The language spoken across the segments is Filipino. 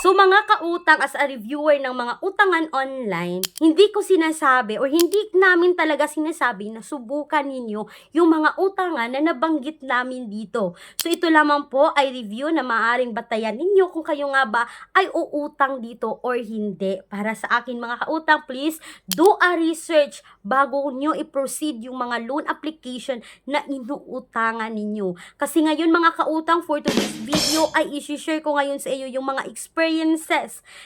So mga kautang, as a reviewer ng mga utangan online, hindi ko sinasabi or hindi namin talaga sinasabi na subukan ninyo yung mga utangan na nabanggit namin dito. So ito lamang po ay review na maaaring batayan ninyo kung kayo nga ba ay uutang dito or hindi. Para sa akin mga kautang, please do a research bago nyo i-proceed yung mga loan application na inuutangan ninyo. Kasi ngayon mga kautang, for today's video ay i-share ko ngayon sa iyo yung mga experiences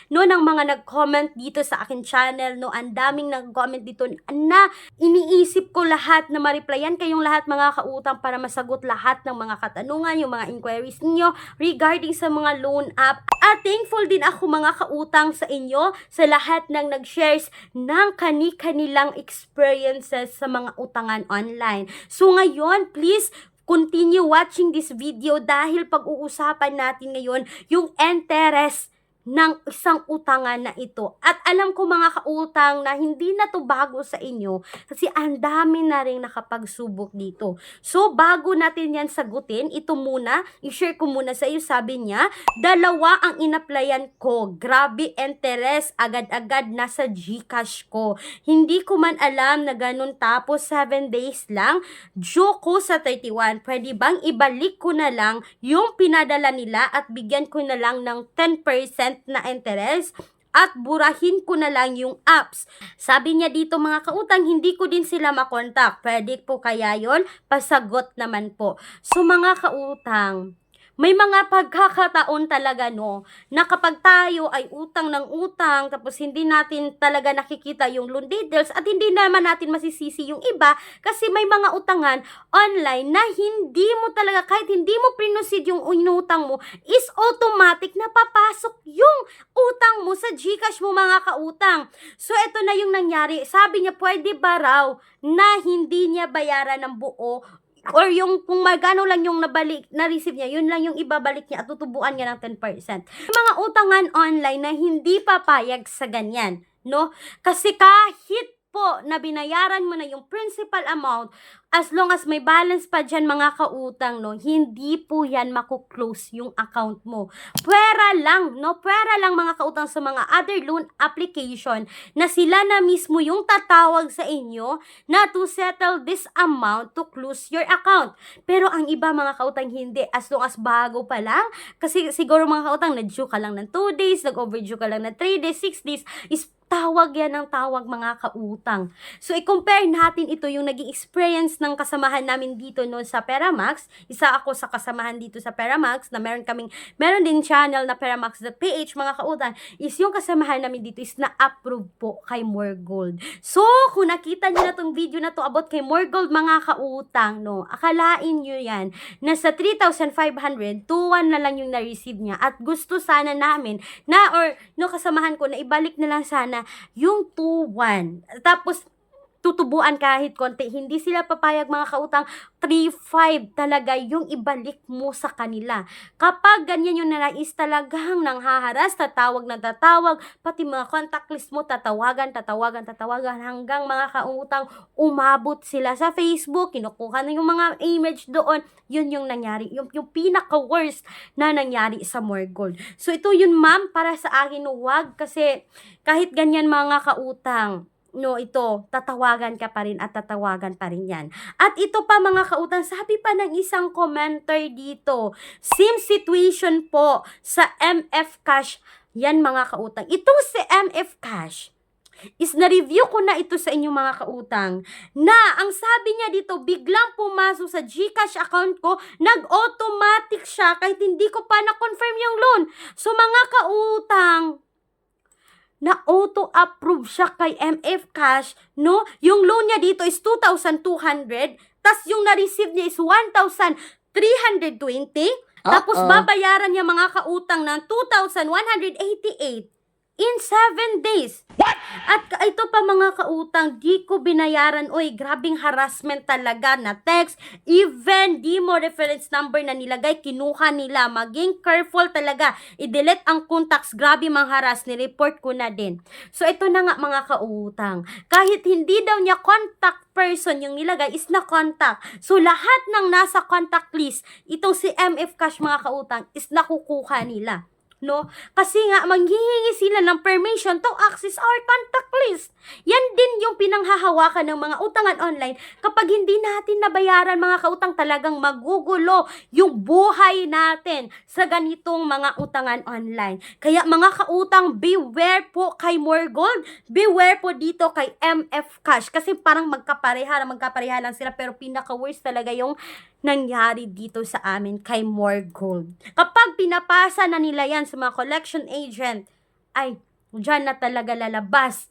no ng mga nag-comment dito sa akin channel. No, ang daming nag-comment dito na iniisip ko lahat na ma-replyan kayong lahat mga kautang para masagot lahat ng mga katanungan, yung mga inquiries niyo regarding sa mga loan app. At thankful din ako mga kautang sa inyo, sa lahat ng nag-shares ng kani-kanilang experiences sa mga utangan online. So ngayon, please continue watching this video dahil pag-uusapan natin ngayon yung interest ng isang utangan na ito. At alam ko mga kautang na hindi na to bago sa inyo kasi ang dami na rin nakapagsubok dito. So bago natin yan sagutin, ito muna, i-share ko muna sa iyo. Sabi niya, 2 ang inaplayan ko. Grabe interest, agad-agad nasa GCash ko. Hindi ko man alam na ganun, tapos 7 days lang, due ko sa 31. Pwede bang ibalik ko na lang yung pinadala nila at bigyan ko na lang ng 10% na interest at burahin ko na lang yung apps. Sabi niya dito mga kautang, hindi ko din sila makontak. Pwede po kaya yon? Pasagot naman po. So mga kautang, may mga pagkakataon talaga no, na kapag tayo ay utang ng utang, tapos hindi natin talaga nakikita yung loan details at hindi naman natin masisisi yung iba kasi may mga utangan online na hindi mo talaga, kahit hindi mo pinusid yung inutang mo, is automatic na papasok yung utang mo sa GCash mo mga kautang. So ito na yung nangyari. Sabi niya pwede ba raw na hindi niya bayaran ng buo or yung kung magkano lang yung na-receive niya, yun lang yung ibabalik niya at tutubuan niya ng 10%. Mga utangan online na hindi papayag sa ganyan, no? Kasi kahit po na binayaran mo na yung principal amount, as long as may balance pa dyan mga kautang, no, hindi po yan makuklose yung account mo. Pwera lang, no, pwera lang mga kautang sa mga other loan application na sila na mismo yung tatawag sa inyo na to settle this amount to close your account. Pero ang iba mga kautang hindi, as long as bago pa lang, kasi siguro mga kautang nag-due ka lang ng 2 days, nag-overdue ka lang ng 3 days, 6 days, is tawag yan ng tawag mga kautang. So, i-compare natin ito yung naging experience ng kasamahan namin dito no, sa Peramax. Isa ako sa kasamahan dito sa Peramax na meron din channel na Peramax.ph mga kautang. Is yung kasamahan namin dito is na-approve po kay Morgold. So, kung nakita nyo na tong video na to about kay Morgold mga kautang, no, akalain nyo yan na sa 3,500, 2,1 na lang yung na-receive niya. At gusto sana namin na, or no, kasamahan ko na ibalik na lang sana yung 2,1. Tapos tutubuan kahit konti. Hindi sila papayag mga kautang, 3,500 talaga yung ibalik mo sa kanila. Kapag ganyan yung nais, talagang nanghaharas, tatawag na tatawag, pati mga contact list mo, tatawagan hanggang mga kautang umabot sila sa Facebook, kinukuha na yung mga image doon. Yun yung nangyari, yung pinaka-worst na nangyari sa Morgold. So ito yun ma'am, para sa akin, wag, kasi kahit ganyan mga kautang, no, ito, tatawagan ka pa rin at tatawagan pa rin yan. At ito pa mga kautang, sabi pa ng isang commenter dito, same situation po sa MF Cash. Yan mga kautang. Itong si MF Cash, is na-review ko na ito sa inyong mga kautang, na ang sabi niya dito, biglang pumasok sa GCash account ko, nag-automatic siya kahit hindi ko pa na-confirm yung loan. So mga kautang, na auto-approve siya kay MF Cash, no? Yung loan niya dito is 2,200, tas yung na-receive niya is 1,320, tapos babayaran niya mga kautang ng 2,188 in 7 days. What? At ito pa mga kautang, di ko binayaran. Oy, grabing harassment talaga na text. Even di mo reference number na nilagay, kinuha nila. Maging careful talaga. I-delete ang contacts. Grabe mangharas. Ni-report ko na din. So, ito na nga mga kautang. Kahit hindi daw niya contact person yung nilagay is na contact. So, lahat ng nasa contact list, itong si MF Cash mga kautang is nakukuha nila. no? Kasi nga, manghihingi sila ng permission to access our contact list. Yan din yung pinanghahawakan ng mga utangan online. Kapag hindi natin nabayaran mga kautang, talagang magugulo yung buhay natin sa ganitong mga utangan online. Kaya mga kautang, beware po kay More Gold, beware po dito kay MF Cash. Kasi parang magkapareha lang sila, pero pinaka-worst talaga yung nangyari dito sa amin kay More Gold. Kapag pinapasa na nila yan sa mga collection agent, ay, dyan na talaga lalabas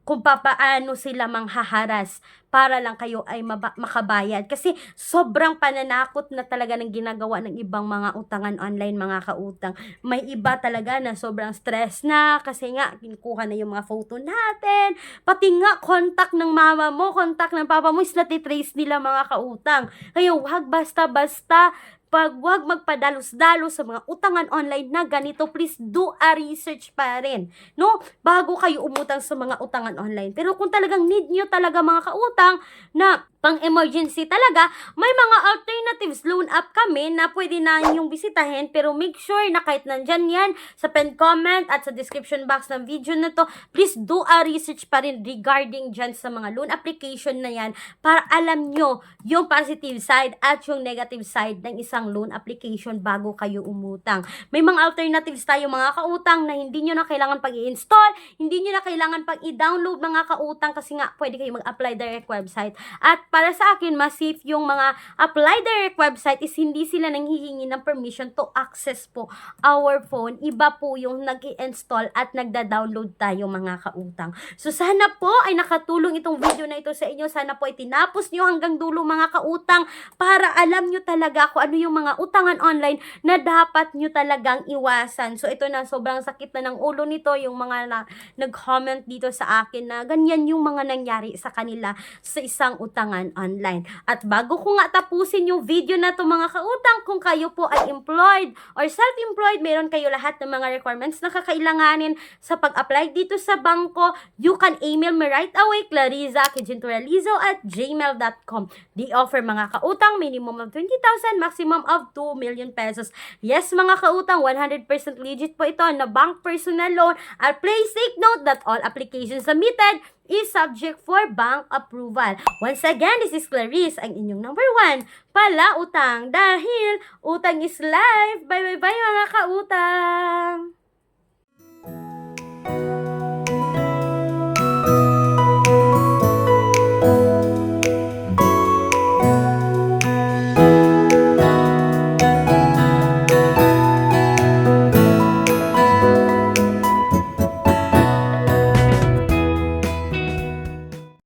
kung papaano sila manghaharas para lang kayo ay makabayad. Kasi sobrang pananakot na talaga ng ginagawa ng ibang mga utangan online, mga kautang. May iba talaga na sobrang stress na kasi nga kinukuha na yung mga photo natin. Pati nga contact ng mama mo, contact ng papa mo is natitrace nila mga kautang. Kaya wag basta-basta wag magpadalos-dalos sa mga utangan online na ganito. Please do a research pa rin, no? Bago kayo umutang sa mga utangan online. Pero kung talagang need nyo talaga mga kautang na pang-emergency talaga, may mga alternatives loan app kami na pwede na yung bisitahin, pero make sure na kahit nandyan yan sa pen comment at sa description box ng video na to, please do a research pa rin regarding dyan sa mga loan application na yan para alam nyo yung positive side at yung negative side ng isang loan application bago kayo umutang. May mga alternatives tayo mga kautang na hindi nyo na kailangan pag i-install, hindi nyo na kailangan pag i-download mga kautang kasi nga pwede kayo mag-apply direct website. At para sa akin, mas safe yung mga apply direct website is hindi sila nanghihingi ng permission to access po our phone. Iba po yung nag-i-install at nagda-download tayo mga kautang. So sana po ay nakatulong itong video na ito sa inyo. Sana po ay tinapos nyo hanggang dulo mga kautang para alam nyo talaga kung ano yung mga utangan online na dapat nyo talagang iwasan. So ito na, sobrang sakit na ng ulo nito yung mga nag-comment dito sa akin na ganyan yung mga nangyari sa kanila sa isang utangan online. At bago ko nga tapusin yung video na to mga kautang, kung kayo po ay employed or self-employed, meron kayo lahat ng mga requirements na kakailanganin sa pag-apply dito sa bangko, you can email me right away, clariza@gmail.com. They offer mga kautang minimum of 20,000, maximum of 2 million pesos. Yes mga kautang, 100% legit po ito na bank personal loan. At please take note that all applications submitted is subject for bank approval. Once again, this is Clarice, ang inyong number 1 pala utang dahil utang is life. Bye bye bye mga kautang!